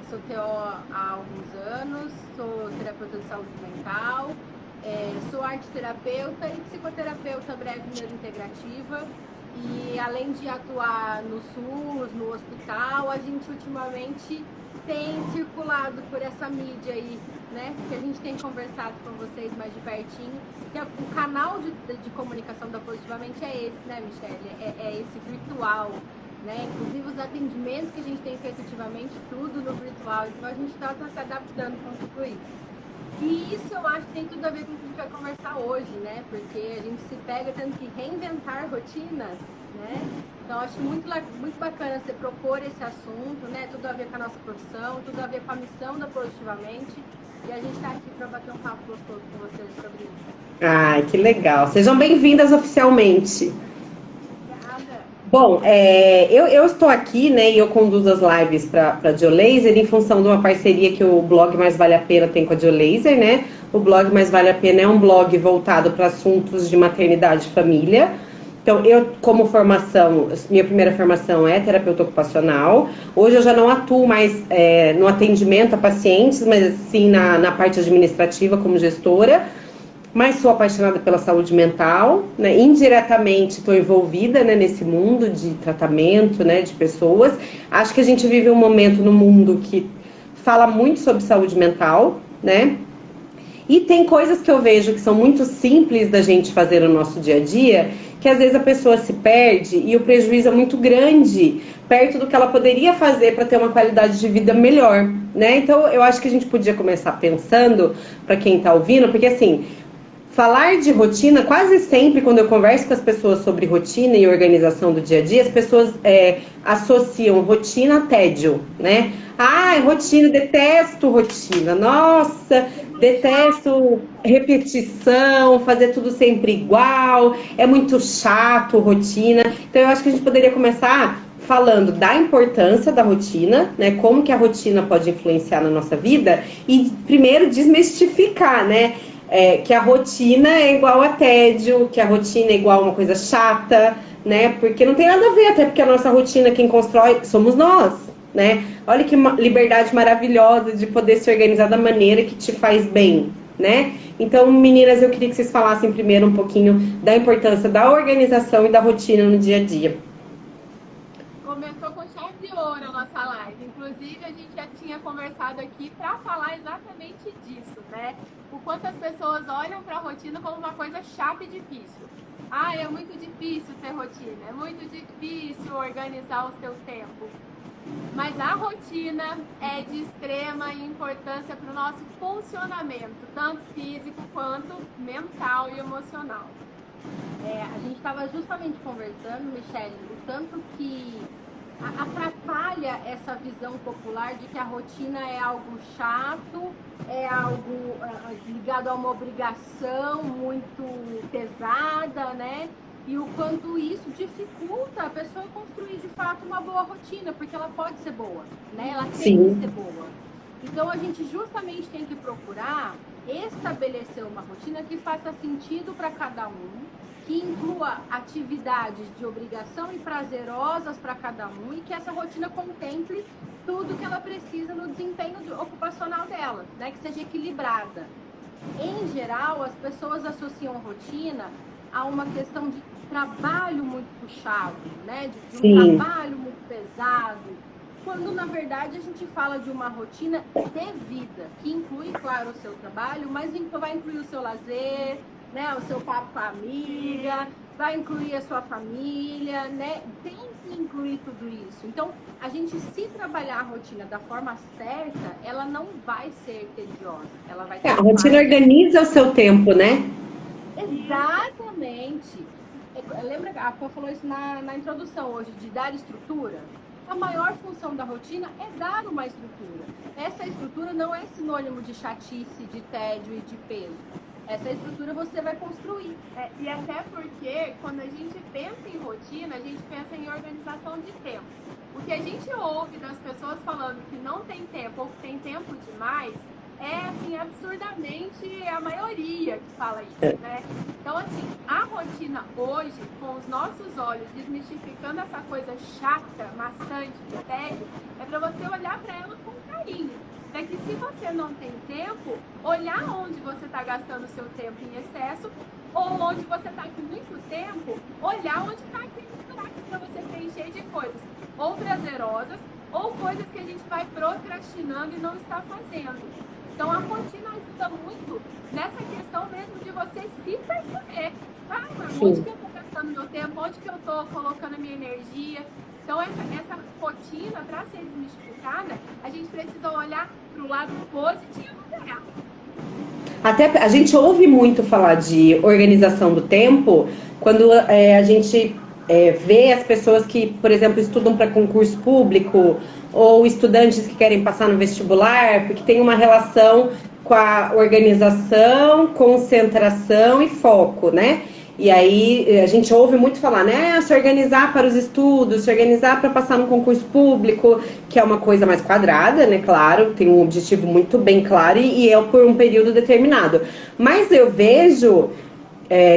sou TO há alguns anos, sou terapeuta de saúde mental, sou arteterapeuta e psicoterapeuta breve neurointegrativa. E além de atuar no SUS, no hospital, a gente ultimamente tem circulado por essa mídia aí, né? Que a gente tem conversado com vocês mais de pertinho. Que o canal de comunicação da Positivamente é esse, né, Michele? É esse virtual, né? Inclusive os atendimentos que a gente tem feito ultimamente, tudo no virtual. Então a gente está se adaptando com tudo isso. E isso eu acho que tem tudo a ver com o que a gente vai conversar hoje, né? Porque a gente se pega tendo que reinventar rotinas, né? Então acho muito bacana você propor esse assunto, né? Tudo a ver com a nossa profissão, tudo a ver com a missão da Positivamente. E a gente está aqui para bater um papo gostoso com vocês sobre isso. Ai, que legal. Sejam bem-vindas oficialmente. Bom, eu estou aqui, né, e eu conduzo as lives para a Geolaser em função de uma parceria que o blog Mais Vale a Pena tem com a Geolaser, né? O blog Mais Vale a Pena é um blog voltado para assuntos de maternidade e família. Então, eu, como formação, minha primeira formação é terapeuta ocupacional. Hoje eu já não atuo mais no atendimento a pacientes, mas sim na parte administrativa como gestora. Mas sou apaixonada pela saúde mental, né? Indiretamente estou envolvida, né, nesse mundo de tratamento, né, de pessoas. Acho que a gente vive um momento no mundo que fala muito sobre saúde mental, né? E tem coisas que eu vejo que são muito simples da gente fazer no nosso dia a dia, que às vezes a pessoa se perde e o prejuízo é muito grande, perto do que ela poderia fazer para ter uma qualidade de vida melhor, né? Então eu acho que a gente podia começar pensando, para quem está ouvindo, porque assim, falar de rotina, quase sempre quando eu converso com as pessoas sobre rotina e organização do dia a dia, as pessoas associam rotina a tédio, né? Ah, rotina, detesto rotina, nossa, detesto repetição, fazer tudo sempre igual, é muito chato rotina. Então eu acho que a gente poderia começar falando da importância da rotina, né? Como que a rotina pode influenciar na nossa vida e primeiro desmistificar, né? Que a rotina é igual a tédio, que a rotina é igual a uma coisa chata, né? Porque não tem nada a ver, até porque a nossa rotina, quem constrói, somos nós, né? Olha que liberdade maravilhosa de poder se organizar da maneira que te faz bem, né? Então, meninas, eu queria que vocês falassem primeiro um pouquinho da importância da organização e da rotina no dia a dia. Começou com chave de ouro a nossa live. Inclusive, a gente já tinha conversado aqui para falar exatamente disso, né? O quanto as pessoas olham para a rotina como uma coisa chata e difícil. Ah, é muito difícil ter rotina, é muito difícil organizar o seu tempo. Mas a rotina é de extrema importância para o nosso funcionamento, tanto físico quanto mental e emocional. A gente estava justamente conversando, Michele, o tanto que atrapalha essa visão popular de que a rotina é algo chato, é algo ligado a uma obrigação muito pesada, né? E o quanto isso dificulta a pessoa construir de fato uma boa rotina, porque ela pode ser boa, né? Ela tem que ser boa. Então a gente justamente tem que procurar estabelecer uma rotina que faça sentido para cada um, que inclua atividades de obrigação e prazerosas para cada um e que essa rotina contemple tudo que ela precisa no desempenho ocupacional dela, né? Que seja equilibrada. Em geral, as pessoas associam rotina a uma questão de trabalho muito puxado, né? De um trabalho muito pesado, quando na verdade a gente fala de uma rotina de vida, que inclui, claro, o seu trabalho, mas vai incluir o seu lazer, né? O seu papo com a amiga, vai incluir a sua família, né? Tem que incluir tudo isso. Então, a gente, se trabalhar a rotina da forma certa, ela não vai ser tediosa. Ela vai ter a rotina organiza o seu tempo, né? Exatamente. Lembra que a Pô falou isso na introdução hoje, de dar estrutura? A maior função da rotina é dar uma estrutura. Essa estrutura não é sinônimo de chatice, de tédio e de peso. Essa estrutura você vai construir. E até porque, quando a gente pensa em rotina, a gente pensa em organização de tempo. O que a gente ouve das pessoas falando que não tem tempo ou que tem tempo demais, é, assim, absurdamente a maioria que fala isso, né? Então, assim, a rotina hoje, com os nossos olhos, desmistificando essa coisa chata, maçante, de tédio, é para você olhar para ela com carinho. não tem tempo, olhar onde você está gastando o seu tempo em excesso, ou onde você está com muito tempo, olhar onde está aquele buraco para você preencher de coisas, ou prazerosas, ou coisas que a gente vai procrastinando e não está fazendo. Então a rotina ajuda muito nessa questão mesmo de você se perceber. Ah, mas onde que eu estou gastando meu tempo? Onde que eu estou colocando a minha energia? Então essa rotina, para ser desmistificada, a gente precisa olhar para o lado positivo dela. Até a gente ouve muito falar de organização do tempo quando a gente vê as pessoas que, por exemplo, estudam para concurso público ou estudantes que querem passar no vestibular, porque tem uma relação com a organização, concentração e foco, né? E aí a gente ouve muito falar, né? Se organizar para os estudos, se organizar para passar no concurso público, que é uma coisa mais quadrada, né? Claro, tem um objetivo muito bem claro e é por um período determinado. Mas eu vejo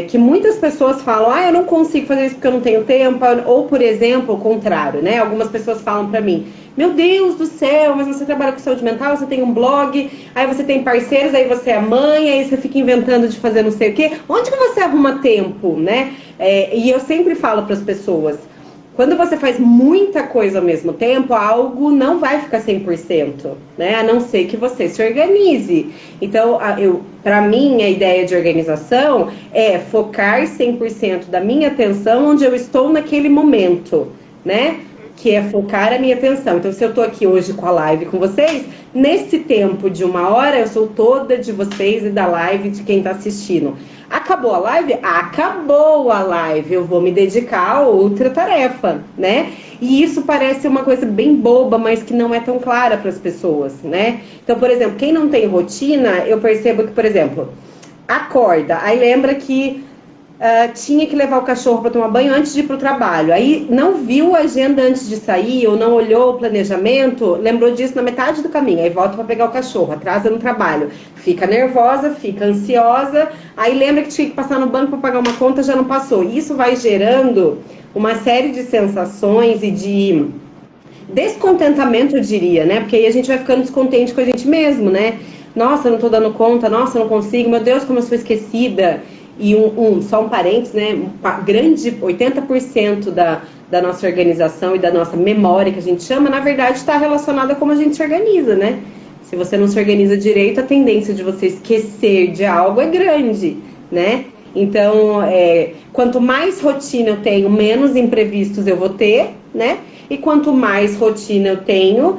que muitas pessoas falam, eu não consigo fazer isso porque eu não tenho tempo, ou, por exemplo, o contrário, né? Algumas pessoas falam pra mim, meu Deus do céu, mas você trabalha com saúde mental, você tem um blog, aí você tem parceiros, aí você é mãe, aí você fica inventando de fazer não sei o quê. Onde que você arruma tempo, né? E eu sempre falo para as pessoas, quando você faz muita coisa ao mesmo tempo, algo não vai ficar 100%, né? A não ser que você se organize. Então, para mim, a ideia de organização é focar 100% da minha atenção onde eu estou naquele momento, né? Que é focar a minha atenção. Então, se eu tô aqui hoje com a live com vocês, nesse tempo de 1 hora, eu sou toda de vocês e da live de quem tá assistindo. Acabou a live? Acabou a live. Eu vou me dedicar a outra tarefa, né? E isso parece uma coisa bem boba, mas que não é tão clara para as pessoas, né? Então, por exemplo, quem não tem rotina, eu percebo que, por exemplo, acorda, aí lembra que tinha que levar o cachorro para tomar banho antes de ir para o trabalho. Aí não viu a agenda antes de sair ou não olhou o planejamento, lembrou disso na metade do caminho. Aí volta para pegar o cachorro, atrasa no trabalho. Fica nervosa, fica ansiosa. Aí lembra que tinha que passar no banco para pagar uma conta, já não passou. Isso vai gerando uma série de sensações e de descontentamento, eu diria, né? Porque aí a gente vai ficando descontente com a gente mesmo, né? Nossa, eu não tô dando conta, nossa, eu não consigo, meu Deus, como eu sou esquecida. E só um parênteses, né? Grande 80% da nossa organização e da nossa memória, que a gente chama, na verdade está relacionada a como a gente se organiza, né? Se você não se organiza direito, a tendência de você esquecer de algo é grande, né? Então, quanto mais rotina eu tenho, menos imprevistos eu vou ter, né? E quanto mais rotina eu tenho,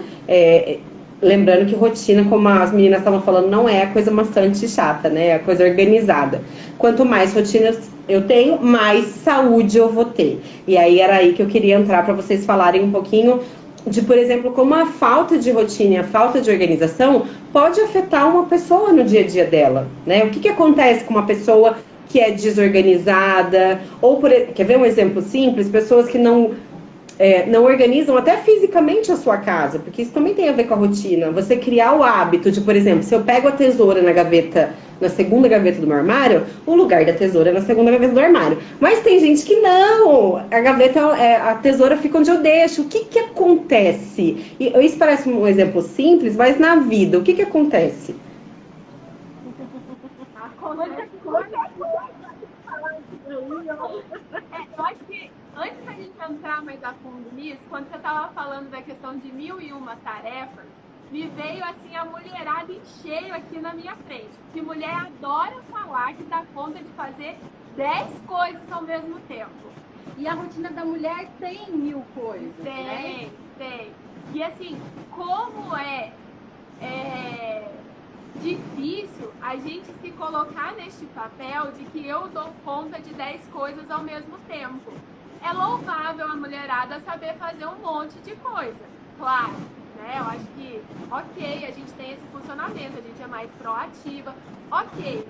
lembrando que rotina, como as meninas estavam falando, não é a coisa maçante e chata, né? É a coisa organizada. Quanto mais rotina eu tenho, mais saúde eu vou ter. E aí era aí que eu queria entrar para vocês falarem um pouquinho de, por exemplo, como a falta de rotina e a falta de organização pode afetar uma pessoa no dia a dia dela, né? O que acontece com uma pessoa que é desorganizada? Ou, quer ver um exemplo simples? Pessoas que não organizam até fisicamente a sua casa, porque isso também tem a ver com a rotina. Você criar o hábito de, por exemplo, se eu pego a tesoura na segunda gaveta do meu armário, o lugar da tesoura é na segunda gaveta do armário. Mas tem gente que não, a tesoura fica onde eu deixo. O que acontece? E isso parece um exemplo simples, mas na vida, o que acontece? Eu acho que antes da gente entrar mais a fundo nisso, quando você estava falando da questão de 1001 tarefas, me veio assim a mulherada em cheio aqui na minha frente. Porque mulher adora falar que dá conta de fazer 10 coisas ao mesmo tempo. E a rotina da mulher tem 1000 coisas, né? Tem. E assim, como é difícil a gente se colocar neste papel de que eu dou conta de 10 coisas ao mesmo tempo. É louvável a mulherada saber fazer um monte de coisa, claro, né? Eu acho que, ok, a gente tem esse funcionamento, a gente é mais proativa, ok.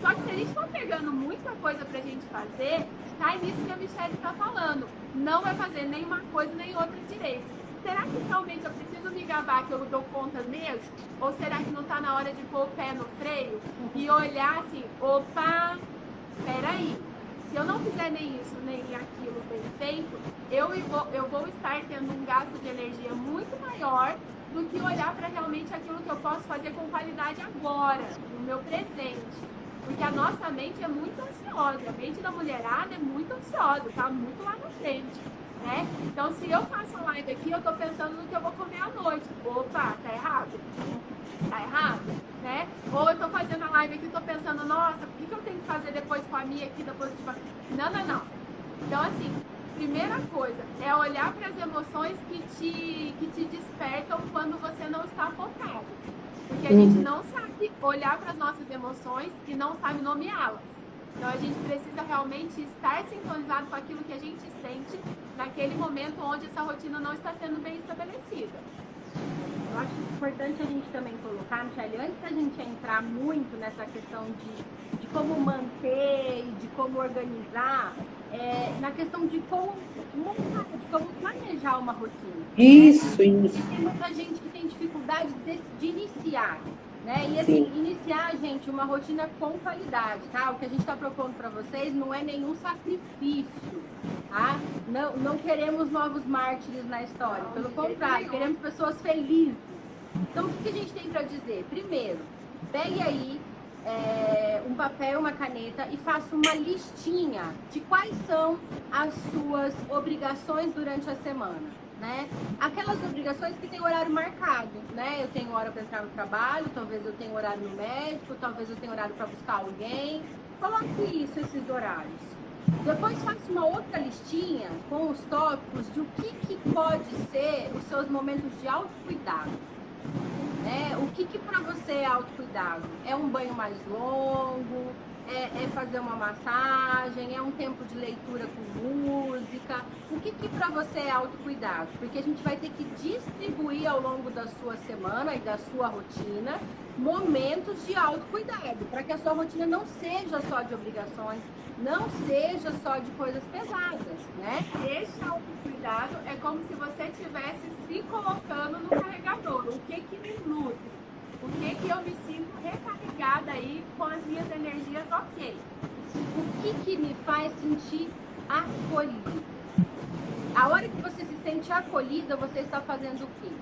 Só que se a gente for pegando muita coisa pra gente fazer, cai nisso que a Michelle tá falando. Não vai fazer nenhuma coisa nem outra direito. Será que realmente eu preciso me gabar que eu dou conta mesmo? Ou será que não tá na hora de pôr o pé no freio e olhar assim, opa, peraí. Se eu não fizer nem isso, nem aquilo bem feito, eu vou estar tendo um gasto de energia muito maior do que olhar para realmente aquilo que eu posso fazer com qualidade agora, no meu presente. Porque a nossa mente é muito ansiosa, a mente da mulherada é muito ansiosa, tá muito lá na frente, né? Então, se eu faço a live aqui, eu tô pensando no que eu vou comer à noite. Opa, tá errado? Tá errado, né? Ou eu tô fazendo a live aqui e tô pensando, nossa, o que eu tenho que fazer depois com a minha aqui da positiva? Não. Então, assim, primeira coisa é olhar para as emoções que te despertam quando você não está focado. Porque a gente não sabe olhar para as nossas emoções e não sabe nomeá-las. Então, a gente precisa realmente estar sintonizado com aquilo que a gente sente naquele momento onde essa rotina não está sendo bem estabelecida. Eu acho importante a gente também colocar, Michele, antes da gente entrar muito nessa questão de como manter e de como organizar, na questão de como montar, de como planejar uma rotina. Isso. Tem muita gente que tem dificuldade de iniciar, né? E assim, iniciar, gente, uma rotina com qualidade, tá? O que a gente está propondo para vocês não é nenhum sacrifício, tá? Não queremos novos mártires na história, pelo contrário, queremos pessoas felizes. Então, o que a gente tem para dizer? Primeiro, pegue aí um papel, uma caneta e faça uma listinha de quais são as suas obrigações durante a semana, né? Aquelas obrigações que tem horário marcado, né? Eu tenho hora para entrar no trabalho, talvez eu tenha horário no médico, talvez eu tenha horário para buscar alguém. Coloque esses horários. Depois faça uma outra listinha com os tópicos de o que pode ser os seus momentos de autocuidado. O que para você é autocuidado? É um banho mais longo? É fazer uma massagem? É um tempo de leitura com música? O que para você é autocuidado? Porque a gente vai ter que distribuir ao longo da sua semana e da sua rotina momentos de autocuidado, para que a sua rotina não seja só de obrigações, não seja só de coisas pesadas, né? Esse autocuidado é como se você estivesse se colocando no carregador. O que me nutre? O que eu me sinto recarregada aí com as minhas energias ok? O que me faz sentir acolhida? A hora que você se sente acolhida, você está fazendo o quê?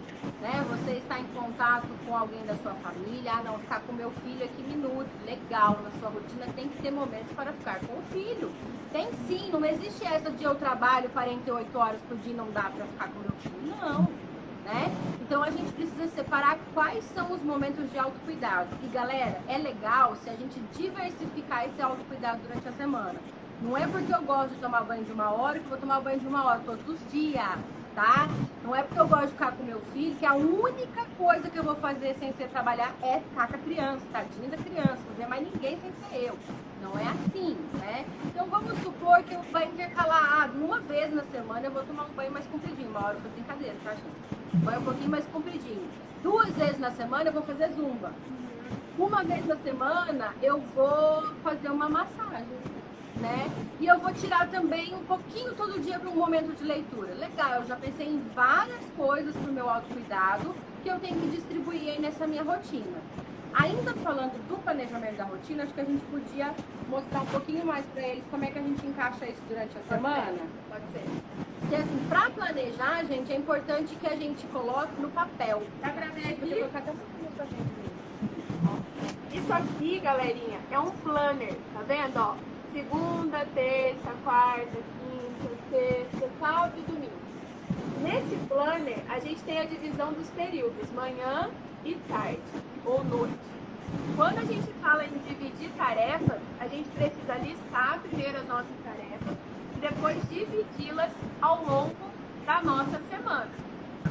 Né? Você está em contato com alguém da sua família. Ah, não, ficar com meu filho aqui me nutre. Legal, na sua rotina tem que ter momentos para ficar com o filho. Tem sim, não existe essa de eu trabalho 48 horas por dia e não dá para ficar com meu filho. Não, né? Então a gente precisa separar quais são os momentos de autocuidado. E galera, é legal se a gente diversificar esse autocuidado durante a semana. Não é porque eu gosto de tomar banho de 1 hora que eu vou tomar banho de 1 hora todos os dias, tá? Não é porque eu gosto de ficar com meu filho que a única coisa que eu vou fazer sem ser trabalhar é ficar com a criança, tadinha da criança, não vê mais ninguém sem ser eu. Não é assim, né? Então vamos supor que o banho intercalar, uma vez na semana eu vou tomar um banho mais compridinho, 1 hora foi brincadeira, tá, gente? Um banho um pouquinho mais compridinho. 2 vezes na semana eu vou fazer zumba. 1 vez na semana eu vou fazer uma massagem. Né? E eu vou tirar também um pouquinho todo dia para um momento de leitura. Legal, eu já pensei em várias coisas para o meu autocuidado que eu tenho que distribuir aí nessa minha rotina. Ainda falando do planejamento da rotina, acho que a gente podia mostrar um pouquinho mais para eles como é que a gente encaixa isso durante a semana. Pode ser. Porque assim, para planejar, gente, é importante que a gente coloque no papel. Dá pra ver aqui? Deixa eu colocar até um pouquinho pra gente. Isso aqui, galerinha, é um planner, tá vendo? Ó, segunda, terça, quarta, quinta, sexta, sábado e domingo. Nesse planner, a gente tem a divisão dos períodos, manhã e tarde, ou noite. Quando a gente fala em dividir tarefas, a gente precisa listar primeiro as nossas tarefas e depois dividi-las ao longo da nossa semana.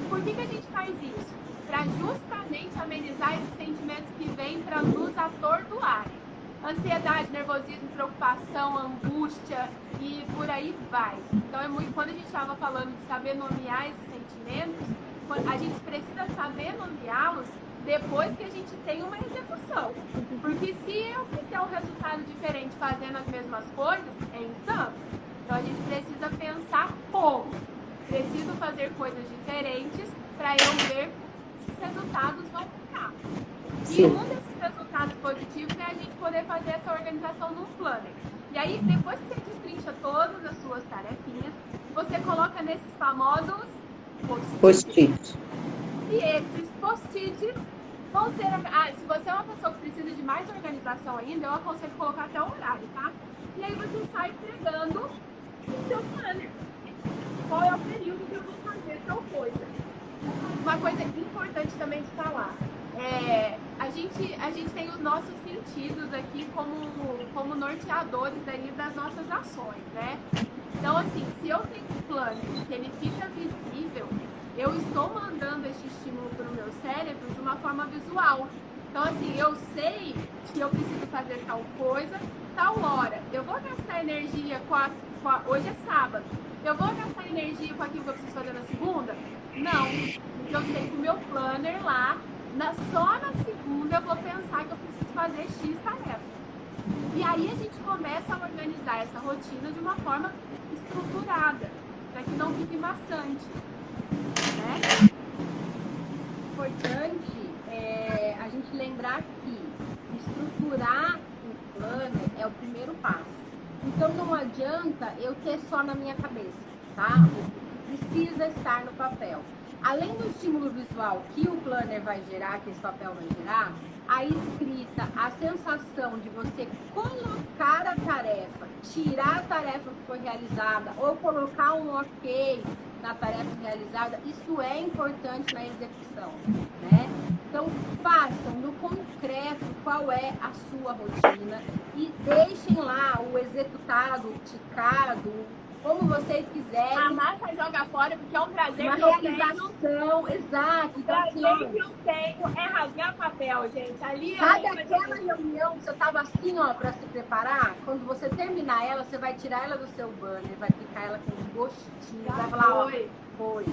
Por que a gente faz isso? Para justamente amenizar esses sentimentos que vêm para nos atordoarem. Ansiedade, nervosismo, preocupação, angústia e por aí vai. Então, quando a gente estava falando de saber nomear esses sentimentos, a gente precisa saber nomeá-los depois que a gente tem uma execução. Porque se eu fizer um resultado diferente fazendo as mesmas coisas, é insano. Então, a gente precisa pensar como. Preciso fazer coisas diferentes para eu ver se esses resultados vão ficar. E um desses resultados positivos é a gente poder fazer essa organização num planner. E aí, depois que você destrincha todas as suas tarefinhas, você coloca nesses famosos post-its. E esses post-its vão ser... se você é uma pessoa que precisa de mais organização ainda, eu aconselho colocar até o horário, tá? E aí você sai pregando o seu planner. Qual é o período que eu vou fazer tal coisa? Uma coisa importante também de falar. A gente tem os nossos sentidos aqui como norteadores ali das nossas ações, né? Então, assim, se eu tenho um plano que ele fica visível, eu estou mandando esse estímulo para o meu cérebro de uma forma visual. Então, assim, eu sei que eu preciso fazer tal coisa, tal hora. Eu vou gastar energia hoje é sábado. Eu vou gastar energia com aquilo que eu preciso fazer na segunda? Não. Porque eu sei que o meu planner lá, só na segunda eu vou pensar que eu preciso fazer X tarefa. E aí a gente começa a organizar essa rotina de uma forma estruturada, para que não fique maçante. Né? Importante a gente lembrar que estruturar um planner é o primeiro passo. Então não adianta eu ter só na minha cabeça, tá? Precisa estar no papel. Além do estímulo visual que o planner vai gerar, que esse papel vai gerar, a escrita, a sensação de você colocar a tarefa, tirar a tarefa que foi realizada ou colocar um ok na tarefa realizada, isso é importante na execução, né? Então, façam no concreto qual é a sua rotina e deixem lá o executado, o ticado, como vocês quiserem. Amassa e joga fora, porque é um prazer uma que eu realização, tenho. exato. O Então, prazer que eu tenho é rasgar papel, gente. Ali sabe aquela reunião que você estava assim, ó, para se preparar? Quando você terminar ela, você vai tirar ela do seu banner, vai ficar ela com um gostinho, vai falar, ó, foi.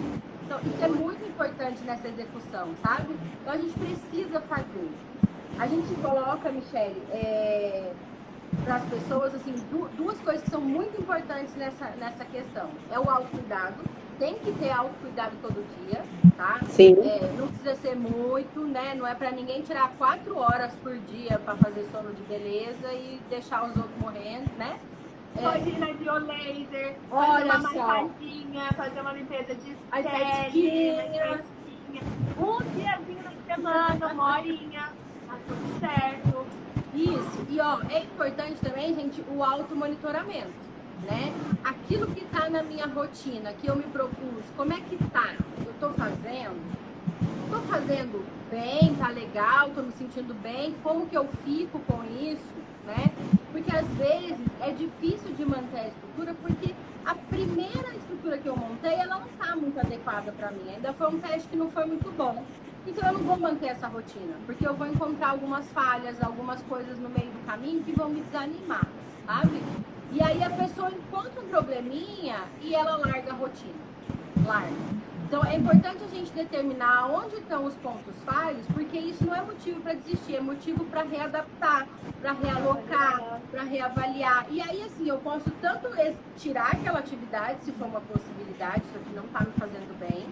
Então, isso é muito importante nessa execução, sabe? Então, a gente precisa fazer. A gente coloca, Michele, para as pessoas, assim, duas coisas que são muito importantes nessa questão. É o autocuidado. Tem que ter autocuidado todo dia, tá? Sim. Não precisa ser muito, né? Não é para ninguém tirar 4 horas por dia para fazer sono de beleza e deixar os outros morrendo, né? Pode ir na biolaser, fazer Olha uma só. massaginha, fazer uma limpeza de A pele, estetiquinha. um diazinho na semana, uma horinha, tá tudo certo. Isso. E, ó, é importante também, gente, o automonitoramento, né? Aquilo que tá na minha rotina, que eu me propus, como é que tá? Eu tô fazendo? Tô fazendo bem? Tá legal? Tô me sentindo bem? Como que eu fico com isso, né? Porque às vezes é difícil de manter a estrutura, porque a primeira estrutura que eu montei, ela não tá muito adequada para mim. Ainda foi um teste que não foi muito bom. Então eu não vou manter essa rotina, porque eu vou encontrar algumas falhas, algumas coisas no meio do caminho que vão me desanimar, sabe? E aí a pessoa encontra um probleminha e ela larga a rotina. Larga. Então é importante a gente determinar onde estão os pontos falhos, porque isso não é motivo para desistir, é motivo para readaptar, para realocar, para reavaliar. E aí, assim, eu posso tanto tirar aquela atividade, se for uma possibilidade, isso aqui não está me fazendo bem,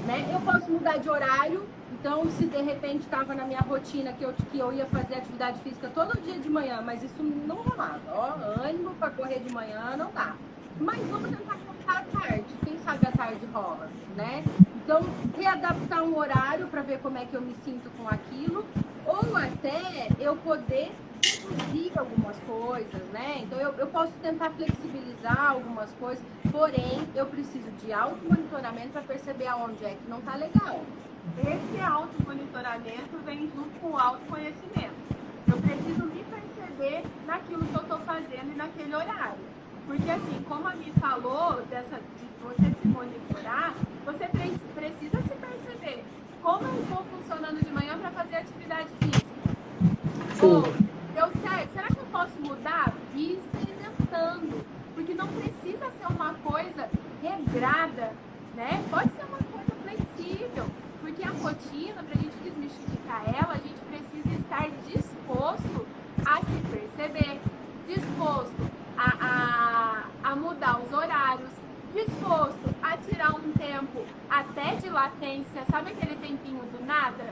né? Eu posso mudar de horário. Então, se de repente estava na minha rotina que eu ia fazer atividade física todo dia de manhã, mas isso não rolava, ó, ânimo para correr de manhã não dá. Mas vamos tentar colocar à tarde, quem sabe à tarde rola, né? Então, readaptar um horário para ver como é que eu me sinto com aquilo, ou até eu poder reduzir algumas coisas, né? Então, eu posso tentar flexibilizar algumas coisas, porém, eu preciso de automonitoramento para perceber aonde é que não tá legal. Esse automonitoramento vem junto com o autoconhecimento. Eu preciso me perceber naquilo que eu estou fazendo e naquele horário. Porque assim, como a Mi falou, de você se monitorar, você precisa se perceber. Como eu estou funcionando de manhã para fazer atividade física? Ou, deu certo? Será que eu posso mudar? E experimentando. Porque não precisa ser uma coisa regrada, né? Pode ser uma coisa flexível. Porque a rotina, para a gente desmistificar ela, a gente precisa estar disposto a se perceber, disposto a mudar os horários, disposto a tirar um tempo até de latência, sabe aquele tempinho do nada?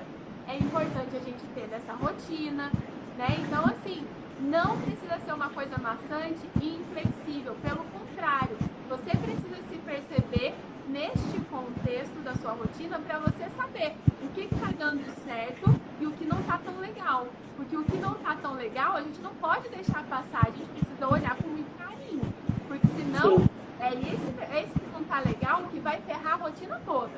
É importante a gente ter dessa rotina, né? Então, assim, não precisa ser uma coisa maçante e inflexível, pelo contrário, você precisa se perceber neste contexto da sua rotina para você saber o que está dando certo e o que não está tão legal. Porque o que não está tão legal, a gente não pode deixar passar, a gente precisa olhar com muito carinho. Porque senão, é esse que não está legal que vai ferrar a rotina toda.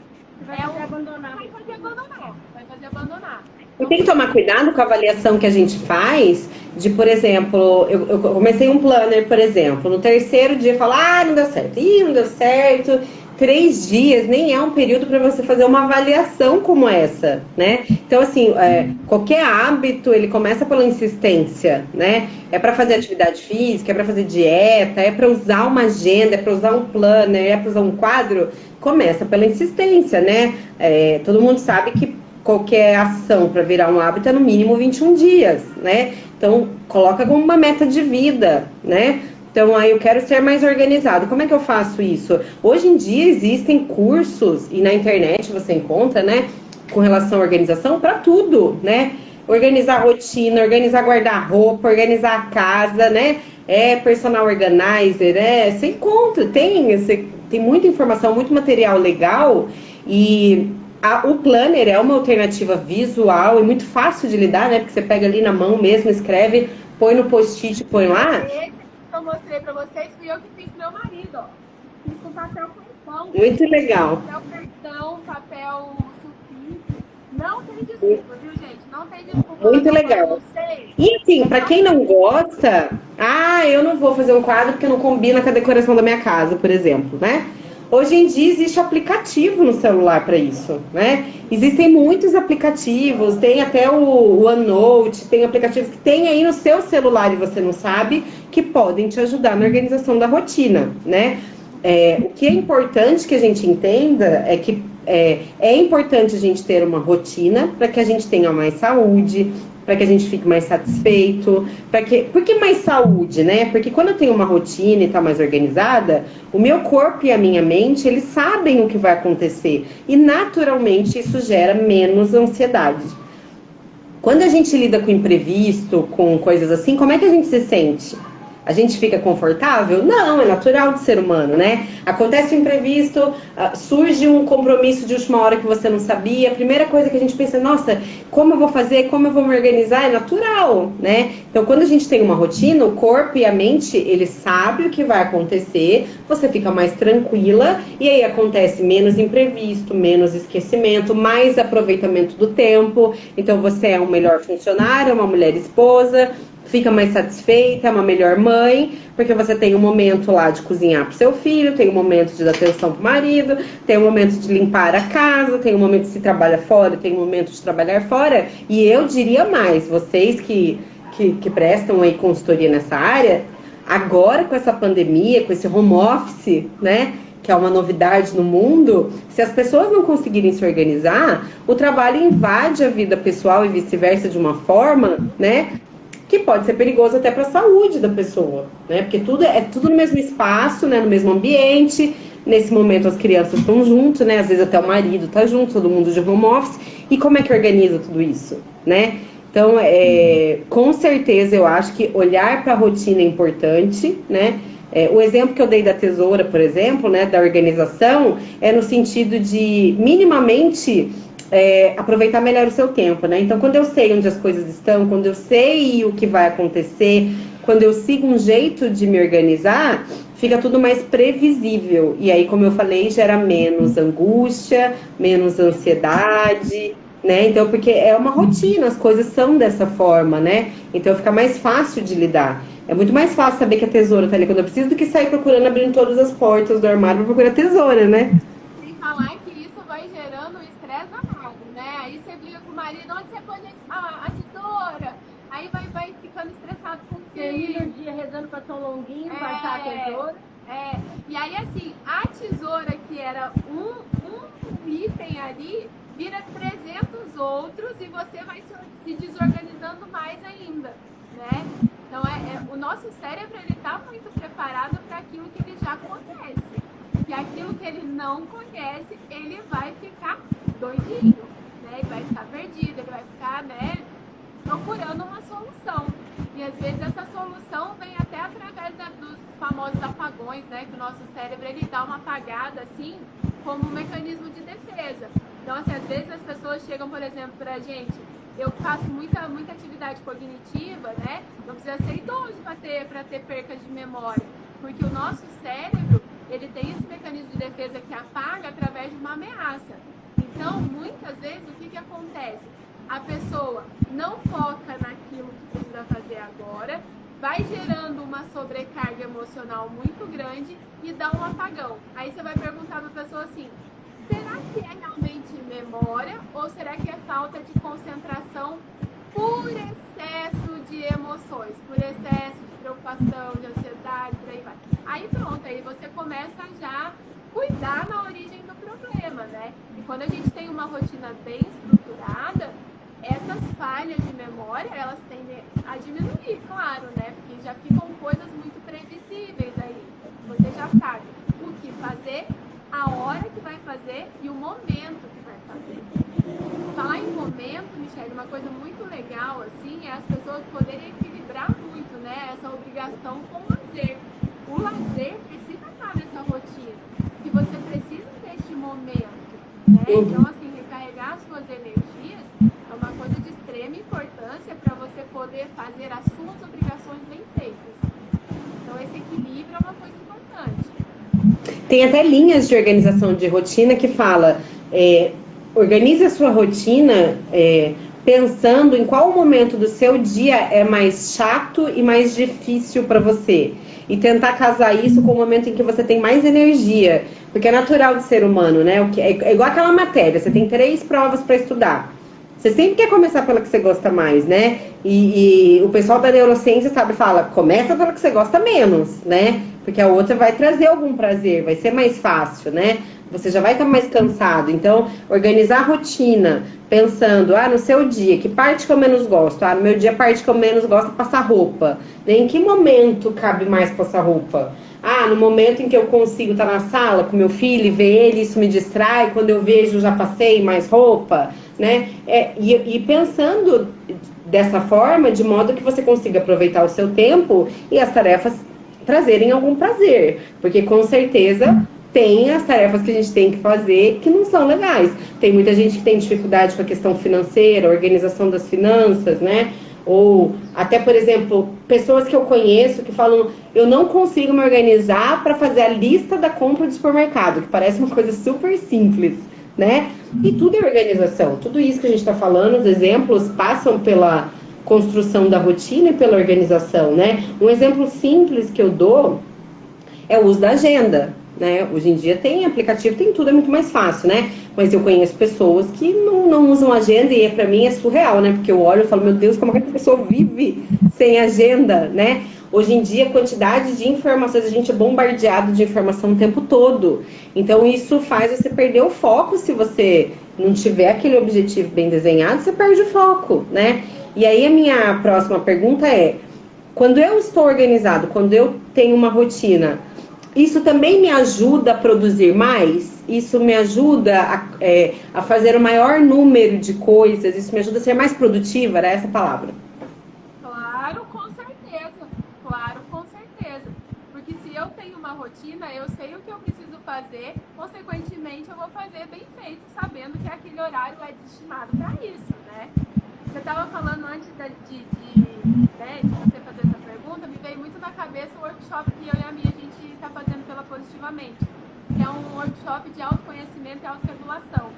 Vai fazer abandonar. Vai fazer abandonar. E tem que tomar cuidado com a avaliação que a gente faz de, por exemplo, eu comecei um planner, por exemplo, no terceiro dia falar, não deu certo, não deu certo. 3 dias nem é um período para você fazer uma avaliação como essa, né? Então, assim, qualquer hábito, ele começa pela insistência, né? É para fazer atividade física, é para fazer dieta, é para usar uma agenda, é para usar um planner, é para usar um quadro. Começa pela insistência, né? Todo mundo sabe que qualquer ação para virar um hábito é no mínimo 21 dias, né? Então, coloca como uma meta de vida, né? Então, aí eu quero ser mais organizado. Como é que eu faço isso? Hoje em dia existem cursos, e na internet você encontra, né? Com relação à organização, para tudo, né? Organizar a rotina, organizar guarda-roupa, organizar a casa, né? Personal organizer, você encontra, tem muita informação, muito material legal. E o planner é uma alternativa visual e muito fácil de lidar, né? Porque você pega ali na mão mesmo, escreve, põe no post-it, põe lá. Eu mostrei pra vocês, fui eu que fiz pro meu marido, ó. Fiz com papel cartão. Muito legal. Papel cartão, papel sulfite. Não tem desculpa, viu, gente? Não tem desculpa. Muito legal. E assim, pra quem não gosta, eu não vou fazer um quadro porque não combina com a decoração da minha casa, por exemplo, né? Hoje em dia existe aplicativo no celular para isso, né? Existem muitos aplicativos, tem até o OneNote, tem aplicativos que tem aí no seu celular e você não sabe, que podem te ajudar na organização da rotina, né? O que é importante que a gente entenda é que é importante a gente ter uma rotina para que a gente tenha mais saúde, para que a gente fique mais satisfeito, por que mais saúde, né? Porque quando eu tenho uma rotina e tá mais organizada, o meu corpo e a minha mente, eles sabem o que vai acontecer e naturalmente isso gera menos ansiedade. Quando a gente lida com imprevisto, com coisas assim, como é que a gente se sente? A gente fica confortável? Não, é natural do ser humano, né? Acontece um imprevisto, surge um compromisso de última hora que você não sabia. A primeira coisa que a gente pensa, nossa, como eu vou fazer, como eu vou me organizar? É natural, né? Então, quando a gente tem uma rotina, o corpo e a mente, eles sabem o que vai acontecer, você fica mais tranquila e aí acontece menos imprevisto, menos esquecimento, mais aproveitamento do tempo. Então, você é um melhor funcionário, uma mulher esposa, fica mais satisfeita, é uma melhor mãe, porque você tem um momento lá de cozinhar pro seu filho, tem um momento de dar atenção pro marido, tem um momento de limpar a casa, tem um momento de se trabalhar fora, tem um momento de trabalhar fora. E eu diria mais, vocês que prestam aí consultoria nessa área, agora com essa pandemia, com esse home office, né, que é uma novidade no mundo, se as pessoas não conseguirem se organizar, o trabalho invade a vida pessoal e vice-versa de uma forma, né, que pode ser perigoso até para a saúde da pessoa, né? Porque é tudo no mesmo espaço, né? No mesmo ambiente. Nesse momento as crianças estão juntas, né? Às vezes até o marido está junto, todo mundo de home office. E como é que organiza tudo isso, né? Então, com certeza eu acho que olhar para a rotina é importante, né? O exemplo que eu dei da tesoura, por exemplo, né? Da organização, é no sentido de minimamente aproveitar melhor o seu tempo, né? Então, quando eu sei onde as coisas estão, quando eu sei o que vai acontecer, quando eu sigo um jeito de me organizar, fica tudo mais previsível. E aí, como eu falei, gera menos angústia, menos ansiedade, né? Então, porque é uma rotina, as coisas são dessa forma, né? Então, fica mais fácil de lidar. É muito mais fácil saber que a tesoura tá ali quando eu preciso do que sair procurando, abrindo todas as portas do armário pra procurar a tesoura, né? Sem falar que isso vai gerando estresse danado, né? Aí você briga com o marido, onde você pôs a tesoura? Aí vai ficando estressado com o Termina filho. o dia rezando pra São Longuinho, vai estar a tesoura. E aí assim, a tesoura que era um item ali, vira 300 outros e você vai se desorganizando mais ainda, né? Então o nosso cérebro, ele tá muito preparado para aquilo que ele já conhece. E aquilo que ele não conhece, ele vai ficar doidinho, né? Ele vai ficar perdido, ele vai ficar, né, procurando uma solução. E às vezes essa solução vem até através dos famosos apagões, né? Que o nosso cérebro, ele dá uma apagada assim, como um mecanismo de defesa. Então, assim, às vezes as pessoas chegam, por exemplo, pra gente, eu faço muita atividade cognitiva, né? Não precisa ser idoso para ter perca de memória, porque o nosso cérebro, ele tem esse mecanismo de defesa que apaga através de uma ameaça. Então, muitas vezes, o que acontece? A pessoa não foca naquilo que precisa fazer agora, vai gerando uma sobrecarga emocional muito grande e dá um apagão. Aí você vai perguntar para a pessoa assim, será que é realmente memória ou será que é falta de concentração por excesso de emoções, por excesso de preocupação, de ansiedade, por aí vai. Aí pronto, aí você começa a já cuidar na origem do problema, né? E quando a gente tem uma rotina bem estruturada, essas falhas de memória, elas tendem a diminuir, claro, né? Porque já ficam coisas muito previsíveis aí. Você já sabe o que fazer, a hora que vai fazer e o momento que vai fazer. Falar em momento, Michele, uma coisa muito legal, assim, é as pessoas poderem equilibrar muito, né? Essa obrigação com o lazer. O lazer precisa estar nessa rotina, que você precisa deste momento, né? Então, assim, recarregar as suas energias é uma coisa de extrema importância para você poder fazer as suas obrigações bem feitas. Então, esse equilíbrio é uma coisa importante. Tem até linhas de organização de rotina que fala, organize a sua rotina pensando em qual momento do seu dia é mais chato e mais difícil para você. E tentar casar isso com o momento em que você tem mais energia. Porque é natural de ser humano, né? É igual aquela matéria, você tem 3 provas para estudar. Você sempre quer começar pela que você gosta mais, né? E o pessoal da neurociência fala, começa pela que você gosta menos, né? Porque a outra vai trazer algum prazer, vai ser mais fácil, né? Você já vai estar mais cansado. Então, organizar a rotina, pensando, no seu dia, que parte que eu menos gosto? No meu dia, a parte que eu menos gosto é passar roupa. Em que momento cabe mais passar roupa? No momento em que eu consigo estar na sala com meu filho e ver ele, isso me distrai. Quando eu vejo, já passei mais roupa, né? E pensando dessa forma, de modo que você consiga aproveitar o seu tempo e as tarefas trazerem algum prazer. Porque, com certeza, tem as tarefas que a gente tem que fazer que não são legais. Tem muita gente que tem dificuldade com a questão financeira, organização das finanças, né? Ou até, por exemplo, pessoas que eu conheço que falam, eu não consigo me organizar para fazer a lista da compra do supermercado, que parece uma coisa super simples, né? E tudo é organização. Tudo isso que a gente está falando, os exemplos passam pela construção da rotina e pela organização, né? Um exemplo simples que eu dou é o uso da agenda, né? Hoje em dia tem aplicativo, tem tudo, é muito mais fácil, né? Mas eu conheço pessoas que não usam agenda e pra mim é surreal, né? Porque eu olho e falo, meu Deus, como é que a pessoa vive sem agenda, né? Hoje em dia, a quantidade de informações, a gente é bombardeado de informação o tempo todo. Então, isso faz você perder o foco. Se você não tiver aquele objetivo bem desenhado, você perde o foco, né? E aí, a minha próxima pergunta é, quando eu estou organizado, quando eu tenho uma rotina, isso também me ajuda a produzir mais? Isso me ajuda a fazer o maior número de coisas? Isso me ajuda a ser mais produtiva? Era essa a palavra. Claro, com certeza. Claro, com certeza. Porque se eu tenho uma rotina, eu sei o que eu preciso fazer, consequentemente eu vou fazer bem feito, sabendo que aquele horário é destinado para isso, né? Você estava falando antes de você fazer essa pergunta, me veio muito na cabeça o workshop que eu e a Mia, a gente está fazendo pela Positivamente, que é um workshop de autoconhecimento e autorregulação.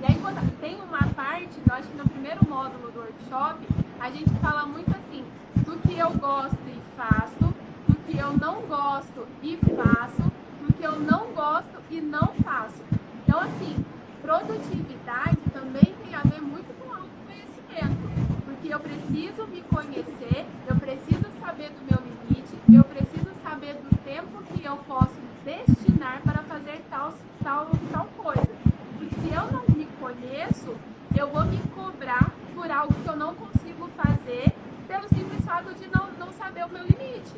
E aí, quando tem uma parte, eu acho que no primeiro módulo do workshop, a gente fala muito assim, do que eu gosto e faço, do que eu não gosto e faço, do que eu não gosto e não faço. Então, assim, produtividade também tem a ver muito com autoconhecimento, porque eu preciso me conhecer, eu preciso saber do meu limite, eu preciso saber do tempo que eu posso destinar para fazer tal coisa. Porque se eu não me conheço, eu vou me cobrar por algo que eu não consigo fazer pelo simples fato de não saber o meu limite.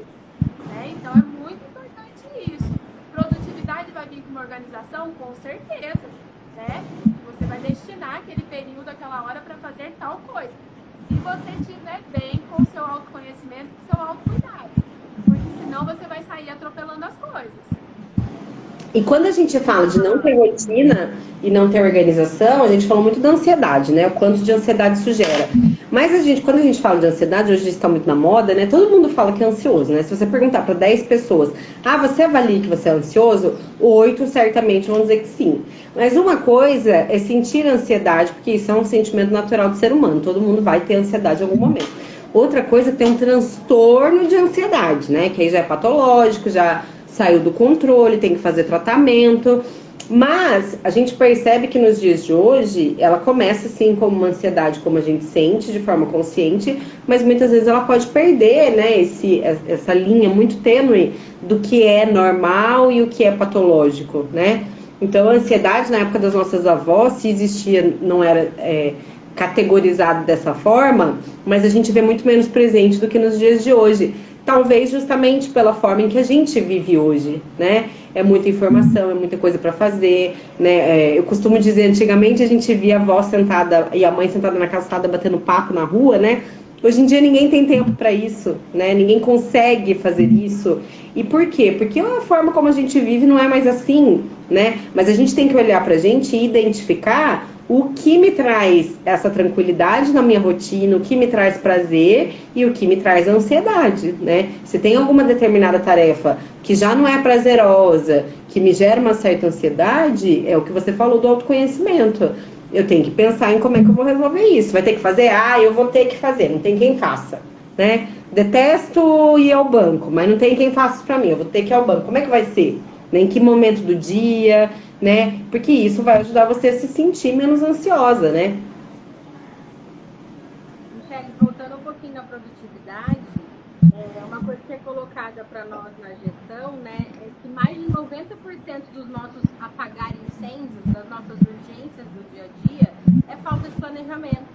Né? Então é muito importante isso. Produtividade vai vir com uma organização? Com certeza. Né? Você vai destinar aquele período, aquela hora para fazer tal coisa. Se você estiver bem com o seu autoconhecimento, com o seu autocuidado. Porque senão você vai sair atropelando as coisas. E quando a gente fala de não ter rotina e não ter organização, a gente falou muito da ansiedade, né? O quanto de ansiedade isso gera. Mas quando a gente fala de ansiedade, hoje está muito na moda, né? Todo mundo fala que é ansioso, né? Se você perguntar para 10 pessoas, você avalia que você é ansioso? 8 certamente vão dizer que sim. Mas uma coisa é sentir ansiedade, porque isso é um sentimento natural do ser humano. Todo mundo vai ter ansiedade em algum momento. Outra coisa é ter um transtorno de ansiedade, né? Que aí já é patológico, já saiu do controle, tem que fazer tratamento. Mas a gente percebe que nos dias de hoje, ela começa assim como uma ansiedade, como a gente sente, de forma consciente, mas muitas vezes ela pode perder, né, essa linha muito tênue do que é normal e o que é patológico, né? Então a ansiedade na época das nossas avós, se existia, não era categorizado dessa forma, mas a gente vê muito menos presente do que nos dias de hoje. Talvez justamente pela forma em que a gente vive hoje, né? É muita informação, é muita coisa para fazer, né? Eu costumo dizer, antigamente a gente via a avó sentada e a mãe sentada na calçada batendo papo na rua, né? Hoje em dia ninguém tem tempo para isso, né? Ninguém consegue fazer isso. E por quê? Porque a forma como a gente vive não é mais assim, né? Mas a gente tem que olhar pra gente e identificar o que me traz essa tranquilidade na minha rotina, o que me traz prazer e o que me traz ansiedade, né? Se tem alguma determinada tarefa que já não é prazerosa, que me gera uma certa ansiedade, é o que você falou do autoconhecimento. Eu tenho que pensar em como é que eu vou resolver isso. Vai ter que fazer? Eu vou ter que fazer, não tem quem faça, né? Detesto ir ao banco, mas não tem quem faça isso pra mim, eu vou ter que ir ao banco. Como é que vai ser? Em que momento do dia, né? Porque isso vai ajudar você a se sentir menos ansiosa, né? Michele, voltando um pouquinho na produtividade, uma coisa que é colocada para nós na gestão, né, é que mais de 90% dos nossos apagar incêndios, das nossas urgências do dia a dia, é falta de planejamento,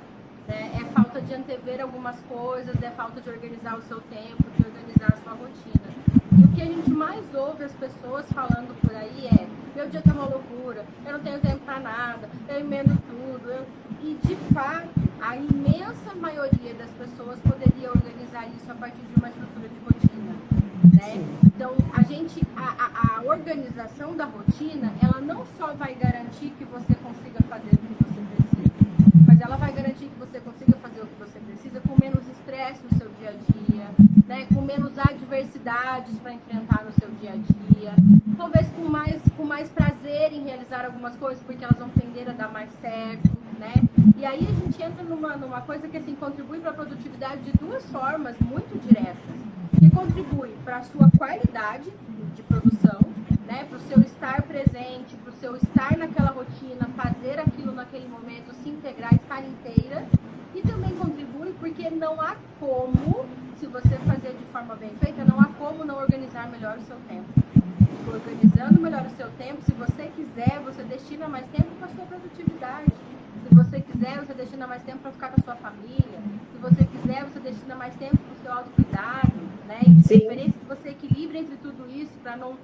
né? É falta de antever algumas coisas, é falta de organizar o seu tempo, de organizar a sua rotina. E o que a gente mais ouve as pessoas falando por aí é: meu dia tá uma loucura, eu não tenho tempo para nada, eu emendo tudo. E de fato, a imensa maioria das pessoas poderia organizar isso a partir de uma estrutura de rotina, né? Então, a organização da rotina, ela não só vai garantir que você consiga fazer o que você precisa, mas ela vai garantir que você consiga fazer o que você precisa com menos estresse no seu dia a dia, né? Com menos adversidades para enfrentar no seu dia a dia, talvez com mais prazer em realizar algumas coisas, porque elas vão tender a dar mais certo, né? E aí a gente entra numa coisa que assim contribui para a produtividade de duas formas muito diretas, que contribui para a sua qualidade de produção, né? Para o seu estar presente, para o seu estar naquela rotina, fazer aquilo naquele momento, se integrar, estar inteira. E também contribui porque não há como, se você fazer de forma bem feita, não há como não organizar melhor o seu tempo. Organizando melhor o seu tempo, se você quiser, você destina mais tempo para a sua produtividade. Se você quiser, você destina mais tempo para ficar com a sua família. Se você quiser, você destina mais tempo para o seu autocuidado, né? E de preferência que você equilibre entre tudo isso para não